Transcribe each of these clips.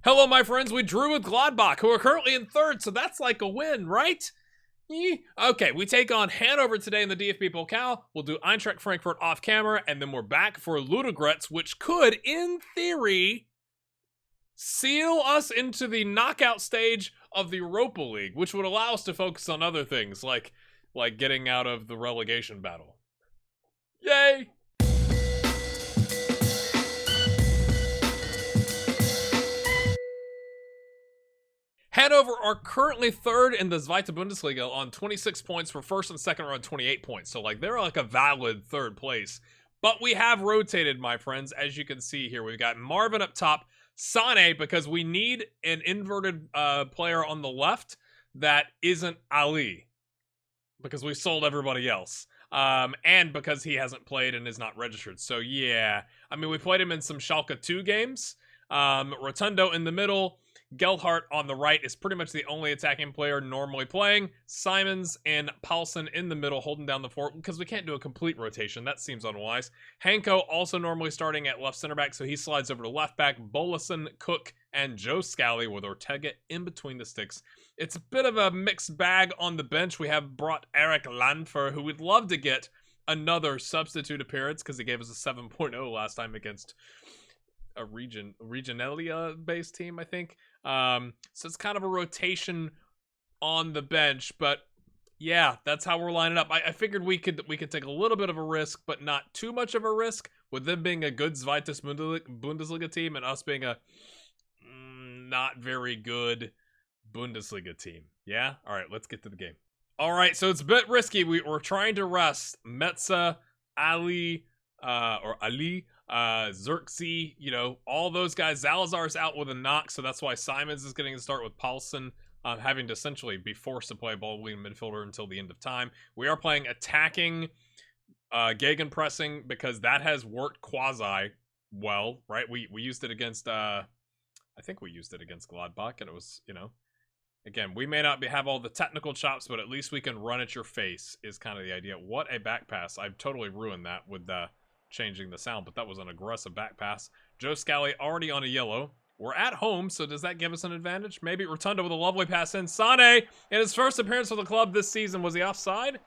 Hello, my friends. We drew with Gladbach, who are currently in third, so that's like a win, right? Okay, we take on Hanover today in the DFB-Pokal. We'll do Eintracht Frankfurt off camera, and then we're back for Ludogretz, which could, in theory, seal us into the knockout stage of the Europa League, which would allow us to focus on other things, like getting out of the relegation battle. Yay! Hanover are currently third in the Zweite Bundesliga on 26 points, for first and second are on 28 points. So, they're like a valid third place. But we have rotated, my friends. As you can see here, we've got Marvin up top, Sane, because we need an inverted player on the left that isn't Ali, because we sold everybody else. And because he hasn't played and is not registered. So, yeah. I mean, we played him in some Schalke 2 games. Rotundo in the middle. Gelhardt on the right is pretty much the only attacking player normally playing. Simons and Paulsen in the middle holding down the fort, because we can't do a complete rotation. That seems unwise. Hanko also normally starting at left center back, so he slides over to left back. Bolison, Cook, and Joe Scally with Ortega in between the sticks. It's a bit of a mixed bag on the bench. We have brought Eric Lanfer, who we'd love to get another substitute appearance, because he gave us a 7.0 last time against a Regionalia-based team, I think. So it's kind of a rotation on the bench, but yeah, that's how we're lining up. I figured we could take a little bit of a risk, but not too much of a risk, with them being a good Zweites Bundesliga team and us being a not very good Bundesliga team. Yeah? All right, let's get to the game. All right, so it's a bit risky. We're trying to rest Metza, Ali, Xerxes, all those guys. Zalazar's out with a knock, so that's why Simons is getting to start with Paulsen, having to essentially be forced to play ball-wing midfielder until the end of time. We are playing attacking gegenpressing, because that has worked quasi-well, right? We used it against, I think we used it against Gladbach, and it was, again, we may not have all the technical chops, but at least we can run at your face is kind of the idea. What a back pass. I've totally ruined that with changing the sound, but that was an aggressive back pass. Joe Scally already on a yellow. We're at home, so does that give us an advantage? Maybe. Rotundo with a lovely pass in. Sane, in his first appearance for the club this season, was he offside?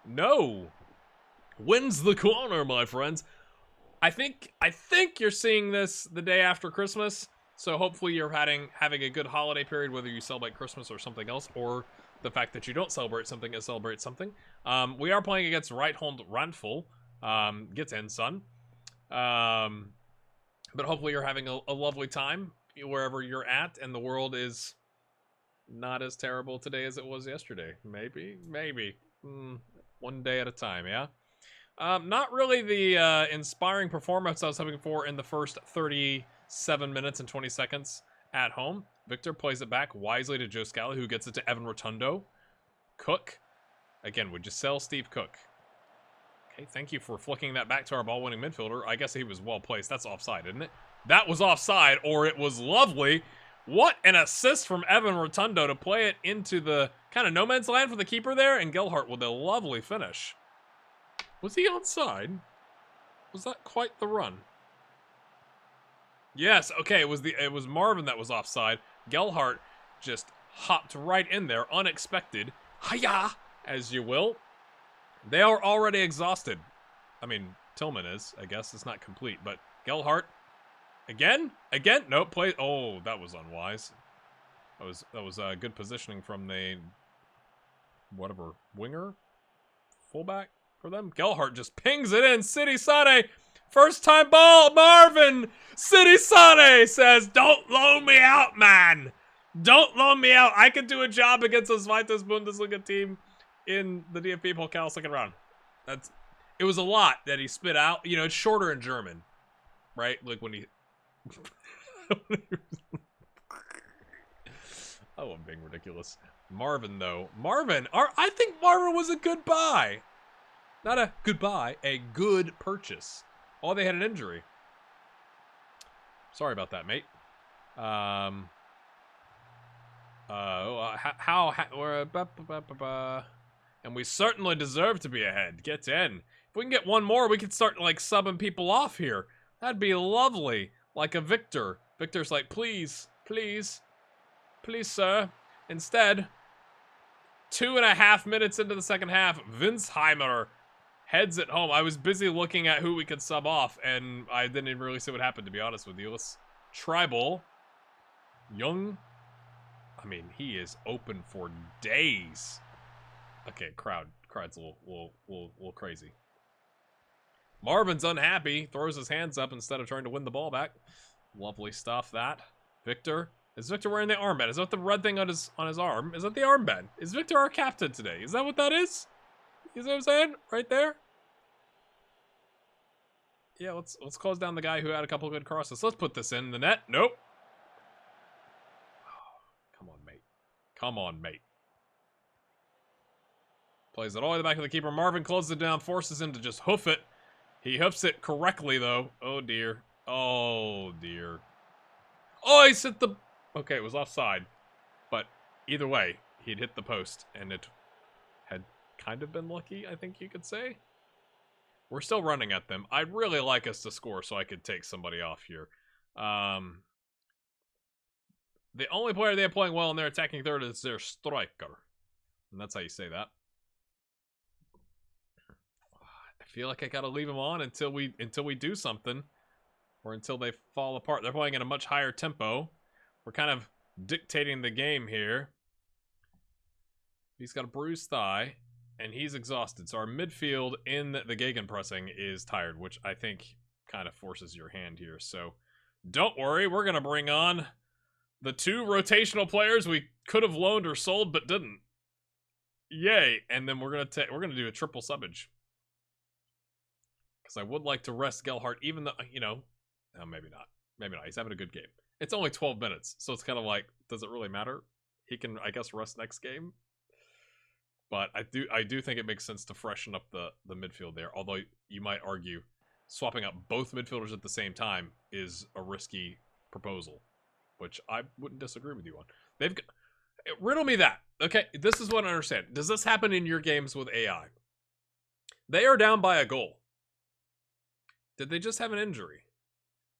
No. Wins the corner, my friends. I think you're seeing this the day after Christmas, so hopefully you're having a good holiday period, whether you celebrate Christmas or something else, or the fact that you don't celebrate something and celebrate something. We are playing against Reithold Randful. Gets in, son. But hopefully you're having a lovely time wherever you're at, and the world is not as terrible today as it was yesterday. Maybe. One day at a time, yeah? Not really the inspiring performance I was hoping for in the first 37 minutes and 20 seconds at home. Victor plays it back wisely to Joe Scally, who gets it to Evan Rotundo. Cook. Again, would you sell Steve Cook? Okay, thank you for flicking that back to our ball-winning midfielder. I guess he was well-placed. That's offside, isn't it? That was offside, or it was lovely. What an assist from Evan Rotundo to play it into the kind of no-man's land for the keeper there, and Gelhardt with a lovely finish. Was he onside? Was that quite the run? Yes, okay, it was Marvin that was offside. Gelhardt just hopped right in there, unexpected. Hiya, as you will. They are already exhausted. I mean, Tillman is, I guess. It's not complete, but Gelhardt. Again? Nope, play. Oh, that was unwise. That was good positioning from the, whatever, winger? Fullback for them? Gelhardt just pings it in. City Sane. First time ball, Marvin. City Sane says, don't loan me out, man. Don't loan me out. I could do a job against a Zweites Bundesliga team in the DFB-Pokal second round. It was a lot that he spit out. It's shorter in German, right? Like when he... Oh, I'm being ridiculous. Marvin, though. I think Marvin was a good buy. Not a good buy, a good purchase. Oh, they had an injury. Sorry about that, mate. And we certainly deserve to be ahead. Get in. If we can get one more, we could start, subbing people off here. That'd be lovely. Like a Victor. Victor's like, please Please. Please, sir. Instead, 2.5 minutes into the second half, Winsheimer heads it home. I was busy looking at who we could sub off, and I didn't even really see what happened, to be honest with you. Let's Tribal. Young. I mean, he is open for days. Okay, crowd's a little crazy. Marvin's unhappy, throws his hands up instead of trying to win the ball back. Lovely stuff, that. Victor. Is Victor wearing the armband? Is that the red thing on his arm? Is that the armband? Is Victor our captain today? Is that what that is? You see what I'm saying? Right there? Yeah, let's close down the guy who had a couple good crosses. Let's put this in the net. Nope. Oh, come on, mate. Come on, mate. Plays it all the way to the back of the keeper. Marvin closes it down, forces him to just hoof it. He hoofs it correctly, though. Oh, dear. Oh, dear. Oh, he's hit the... Okay, it was offside. But either way, he'd hit the post, and it had kind of been lucky, I think you could say. We're still running at them. I'd really like us to score so I could take somebody off here. The only player they have playing well in their attacking third is their striker. And that's how you say that. I feel like I gotta leave them on until we do something. Or until they fall apart. They're playing at a much higher tempo. We're kind of dictating the game here. He's got a bruised thigh. And he's exhausted. So our midfield in the gegenpressing is tired, which I think kind of forces your hand here. So don't worry, we're going to bring on the 2 rotational players we could have loaned or sold but didn't. Yay. And then we're going to do a triple subbage. Because I would like to rest Gelhardt, even though, you know, no, maybe not. Maybe not. He's having a good game. It's only 12 minutes. So it's kind of like, does it really matter? He can, I guess, rest next game. But I do think it makes sense to freshen up the midfield there. Although you might argue swapping out both midfielders at the same time is a risky proposal, which I wouldn't disagree with you on. They've got, riddle me that. Okay, this is what I understand. Does this happen in your games with AI? They are down by a goal. Did they just have an injury?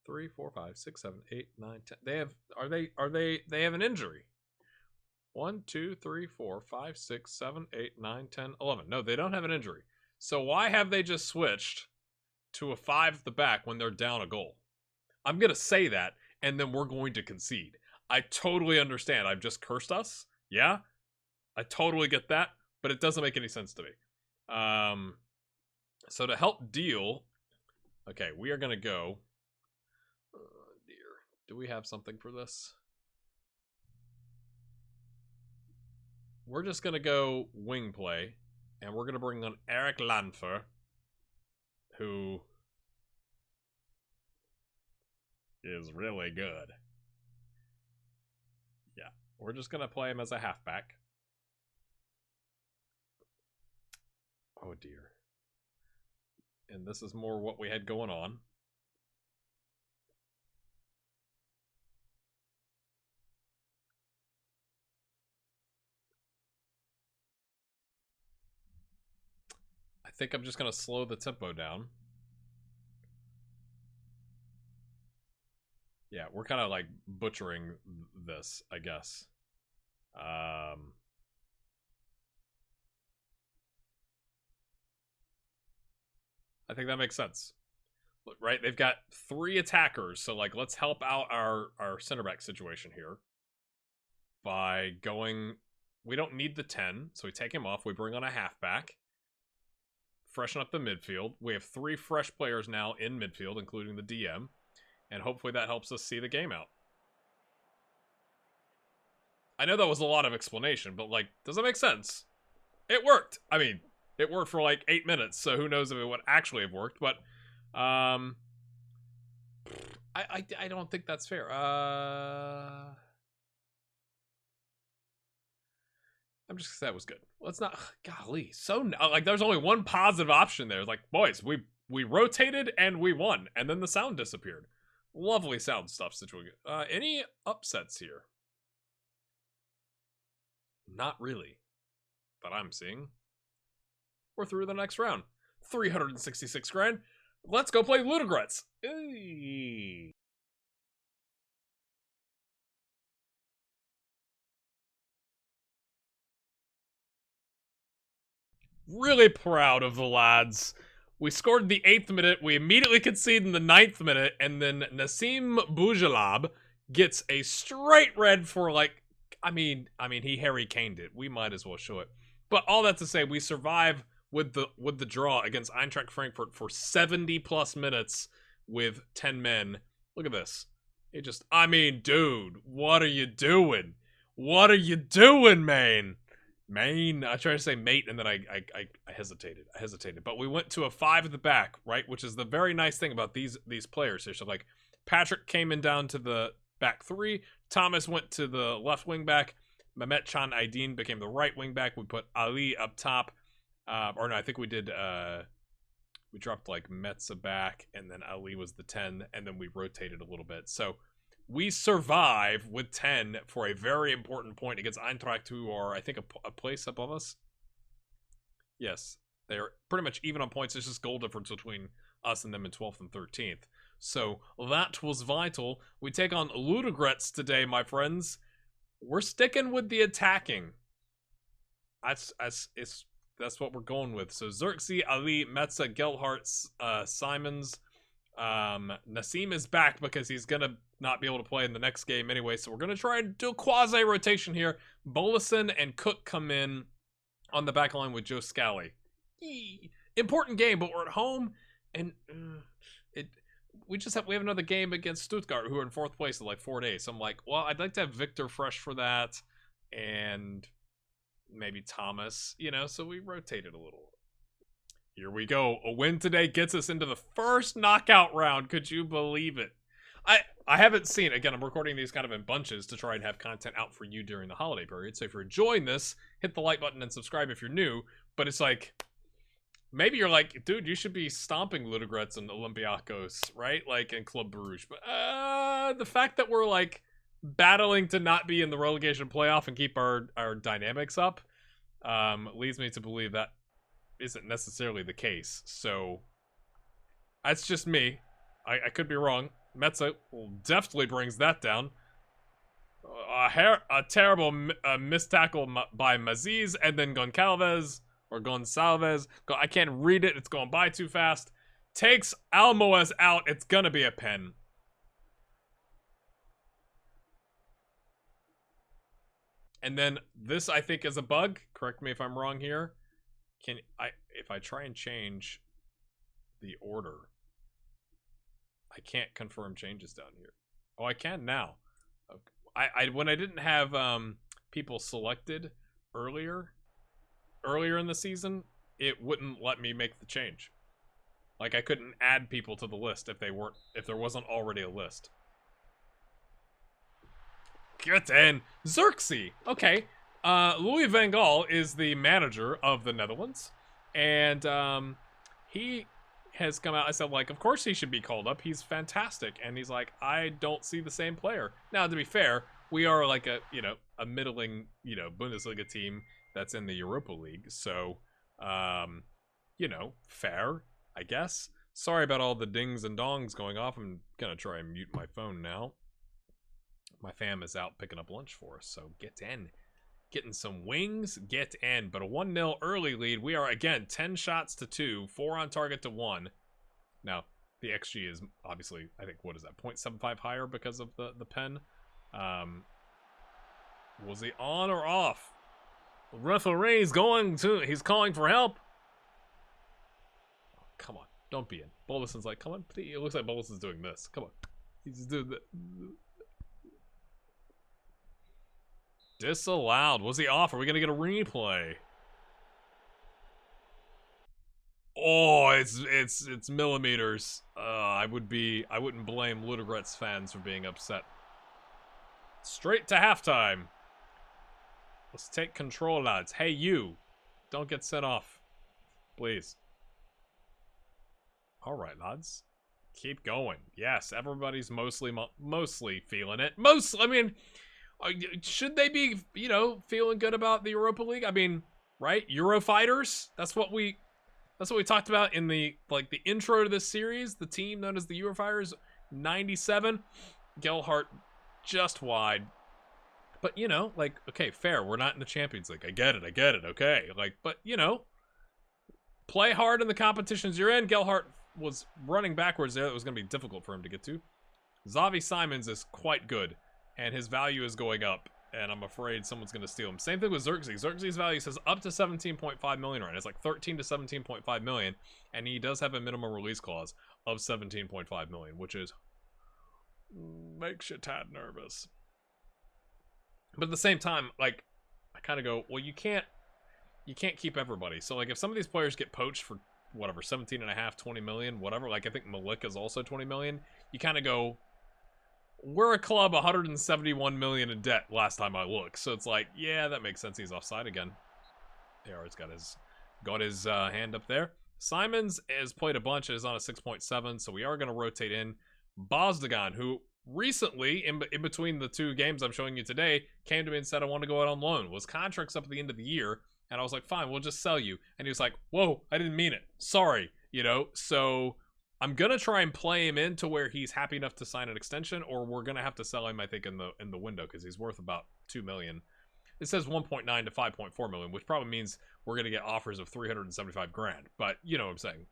3, 4, 5, 6, 7, 8, 9, 10. They have an injury. 1, 2, 3, 4, 5, 6, 7, 8, 9, 10, 11. No, they don't have an injury. So why have they just switched to a 5 at the back when they're down a goal? I'm going to say that, and then we're going to concede. I totally understand. I've just cursed us. Yeah, I totally get that, but it doesn't make any sense to me. So to help deal... Okay, we are going to go... Oh, dear. Do we have something for this? We're just going to go wing play, and we're going to bring on Eric Lanfer, who is really good. Yeah, we're just going to play him as a halfback. Oh, dear. And this is more what we had going on. I think I'm just going to slow the tempo down. Yeah, we're kind of like butchering this, I guess. I think that makes sense. Right? They've got 3 attackers, so like let's help out our center back situation here by going... We don't need the 10, so we take him off. We bring on a halfback. Freshen up the midfield. We have 3 fresh players now in midfield, including the DM. And hopefully that helps us see the game out. I know that was a lot of explanation, but like, does that make sense? It worked. I mean, it worked for like 8 minutes, so who knows if it would actually have worked, but I don't think that's fair. I'm just gonna say that was good. Let's not... Golly, so... Like, there's only one positive option there. Like, boys, we rotated and we won. And then the sound disappeared. Lovely sound stuff situated. Any upsets here? Not really. That I'm seeing. We're through the next round. 366 grand. Let's go play Ludogretz. Really proud of the lads. We scored the 8th minute. We immediately concede in the 9th minute. And then Nassim Boujalab gets a straight red for like, I mean, he Harry Kaned it. We might as well show it. But all that to say, we survive with the draw against Eintracht Frankfurt for 70 plus minutes with 10 men. Look at this. It just, I mean, dude, what are you doing? What are you doing, man? Main. I tried to say mate, and then I hesitated. But we went to a 5 at the back, right? Which is the very nice thing about these players here. So like, Patrick came in down to the back 3. Thomas went to the left wing back. Mehmet Can Aydin became the right wing back. We put Ali up top. Or no, I think we did. We dropped like Metza back, and then Ali was the 10, and then we rotated a little bit. So we survive with 10 for a very important point against Eintracht, who are, I think, a place above us. Yes, they're pretty much even on points. There's just goal difference between us and them in 12th and 13th. So that was vital. We take on Ludogretz today, my friends. We're sticking with the attacking. That's what we're going with. So Xerxes, Ali, Metza, Gelhardt, Simons. Nassim is back because he's going to not be able to play in the next game anyway. So we're going to try and do a quasi-rotation here. Bolison and Cook come in on the back line with Joe Scally. Important game, but we're at home. And we have another game against Stuttgart, who are in 4th place in like 4 days. So I'm like, well, I'd like to have Victor fresh for that. And maybe Thomas, so we rotated a little. Here we go. A win today gets us into the first knockout round. Could you believe it? I haven't seen, again, I'm recording these kind of in bunches to try and have content out for you during the holiday period. So if you're enjoying this, hit the like button and subscribe if you're new. But it's like, maybe you're like, dude, you should be stomping Ludogretz and Olympiacos, right? Like in Club Bruges. But the fact that we're like battling to not be in the relegation playoff and keep our dynamics up leads me to believe that isn't necessarily the case. So that's just me. I could be wrong. Metza definitely brings that down. A terrible missed tackle by Maziz, and then Gonçalves. I can't read it. It's going by too fast. Takes Almoez out. It's gonna be a pen. And then this, I think, is a bug. Correct me if I'm wrong here. If I try and change the order, I can't confirm changes down here. Oh, I can now. Okay. When I didn't have people selected earlier in the season, it wouldn't let me make the change. Like, I couldn't add people to the list if there wasn't already a list. Get in. Xerxes. Okay. Louis van Gaal is the manager of the Netherlands. And he has come out. I said, like, of course he should be called up. He's fantastic. And he's like, I don't see the same player. Now, to be fair, we are like a middling, Bundesliga team that's in the Europa League. So, fair, I guess. Sorry about all the dings and dongs going off. I'm going to try and mute my phone now. My fam is out picking up lunch for us, so get in. Getting some wings, get in. But a 1-0 early lead. We are, again, 10 shots to 2, 4 on target to 1. Now, the XG is obviously, I think, what is that, 0.75 higher because of the pen. Was he on or off? The referee's he's calling for help. Oh, come on, don't be in. Boluson's like, come on, please. It looks like Boluson's doing this. Come on. He's just doing that. Disallowed. Was he off? Are we gonna get a replay? Oh, it's millimeters. I wouldn't blame Ludogretz fans for being upset. Straight to halftime. Let's take control, lads. Hey, you. Don't get sent off. Please. All right, lads. Keep going. Yes, everybody's mostly feeling it. Should they be, feeling good about the Europa League? I mean, right? Eurofighters? That's what we talked about in the intro to this series. The team known as the Eurofighters, 97. Gelhardt just wide. But, okay, fair. We're not in the Champions League. I get it. Okay. But, Play hard in the competitions you're in. Gelhardt was running backwards there. That was going to be difficult for him to get to. Xavi Simons is quite good, and his value is going up, and I'm afraid someone's going to steal him. Same thing with Xerxes. Xerxes' value says up to 17.5 million right now. It's like 13 to 17.5 million, and he does have a minimum release clause of 17.5 million, which is makes you tad nervous. But at the same time, like, I kind of go, well, you can't keep everybody. So, like, if some of these players get poached for, whatever, 17 and a half, 20 million, whatever, like, I think Malik is also 20 million, you kind of go, we're a club 171 million in debt last time I looked. So it's like, yeah, that makes sense. He's offside again. There, it's got his hand up there. Simons has played a bunch and is on a 6.7, so we are going to rotate in Bozdogan, who recently, in between the two games I'm showing you today, came to me and said, I want to go out on loan. Was contracts up at the end of the year, and I was like, fine, we'll just sell you. And he was like, whoa, I didn't mean it. Sorry, you know? So I'm going to try and play him in to where he's happy enough to sign an extension, or we're going to have to sell him, I think, in the window, because he's worth about 2 million. It says 1.9 to 5.4 million, which probably means we're going to get offers of 375 grand. But you know what I'm saying.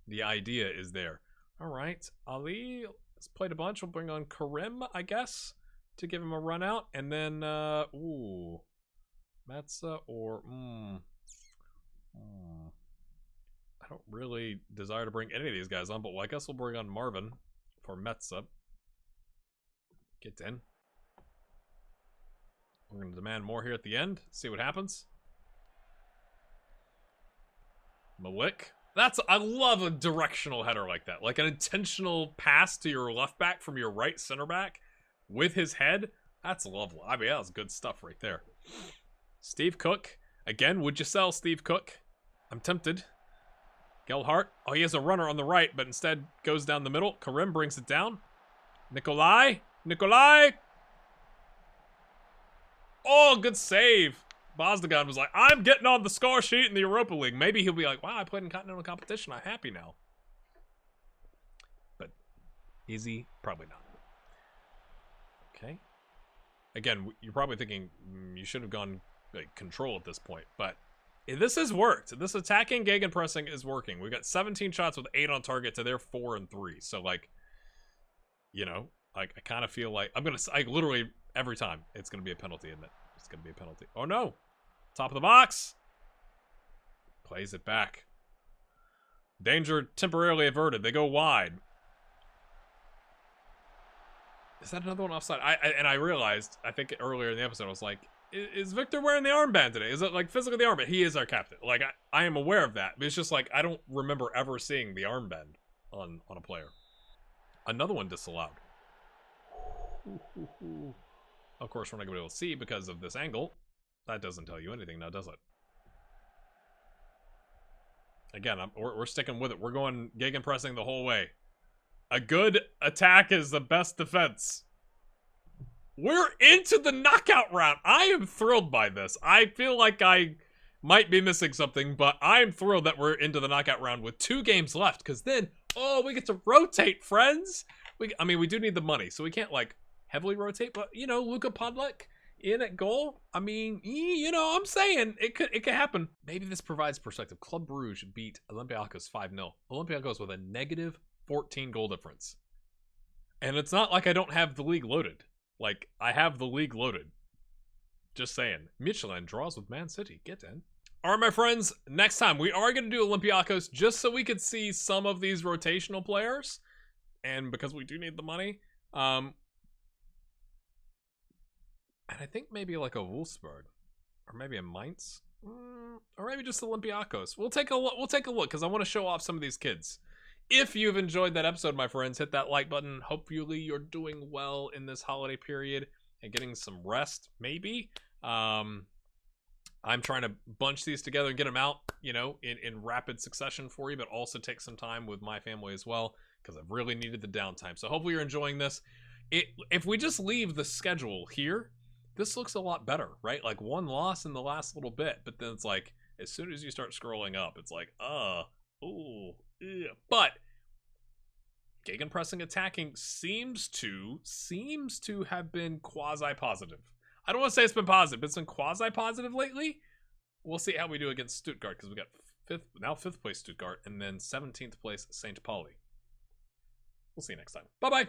The idea is there. All right, Ali has played a bunch. We'll bring on Karim, I guess, to give him a run out. And then, ooh, Metza or, I don't really desire to bring any of these guys on, but well, I guess we'll bring on Marvin for Metza. Get in. We're going to demand more here at the end. See what happens. Malik. I love a directional header like that. Like an intentional pass to your left back from your right center back with his head. That's lovely. I mean, that was good stuff right there. Steve Cook. Again, would you sell Steve Cook? I'm tempted. Gelhardt. Oh, he has a runner on the right, but instead goes down the middle. Karim brings it down. Nikolai. Oh, good save. Bozdogan was like, I'm getting on the score sheet in the Europa League. Maybe he'll be like, wow, I played in continental competition. I'm happy now. But is he? Probably not. Okay. Again, you're probably thinking you should have gone like control at this point, but this has worked. This attacking gegenpressing is working. We've got 17 shots with 8 on target to their 4 and 3. So like, you know, like I kind of feel like I literally every time it's gonna be a penalty, isn't it? It's gonna be a penalty. Oh no! Top of the box. Plays it back. Danger temporarily averted. They go wide. Is that another one offside? I realized, I think earlier in the episode, I was like, is Victor wearing the armband today? Is it like physically the armband? He is our captain. Like I am aware of that, but it's just like I don't remember ever seeing the armband on a player. Another one disallowed. Of course, we're not going to be able to see because of this angle. That doesn't tell you anything now, does it? Again, we're sticking with it. We're going gegenpressing the whole way. A good attack is the best defense. We're into the knockout round. I am thrilled by this. I feel like I might be missing something, but I am thrilled that we're into the knockout round with 2 games left, because then, oh, we get to rotate, friends. I mean, we do need the money, so we can't, like, heavily rotate, but, you know, Luka Podolak in at goal. I mean, you know, I'm saying it could happen. Maybe this provides perspective. Club Brugge beat Olympiacos 5-0. Olympiacos with a negative 14 goal difference. And it's not like I don't have the league loaded. Like, I have the league loaded. Just saying. Michelin draws with Man City. Get in. All right, my friends. Next time, we are going to do Olympiacos just so we could see some of these rotational players. And because we do need the money. And I think maybe like a Wolfsburg. Or maybe a Mainz. Or maybe just Olympiacos. We'll take a look because I want to show off some of these kids. If you've enjoyed that episode, my friends, hit that like button. Hopefully you're doing well in this holiday period and getting some rest, maybe. I'm trying to bunch these together and get them out, you know, in rapid succession for you, but also take some time with my family as well, because I've really needed the downtime. So hopefully you're enjoying this. If we just leave the schedule here, this looks a lot better, right? Like 1 loss in the last little bit, but then it's like, as soon as you start scrolling up, it's like, ooh. Yeah. But gegenpressing attacking seems to have been quasi-positive. I don't want to say it's been positive, but it's been quasi-positive lately. We'll see how we do against Stuttgart, because we got fifth place Stuttgart, and then 17th place St. Pauli. We'll see you next time. Bye-bye.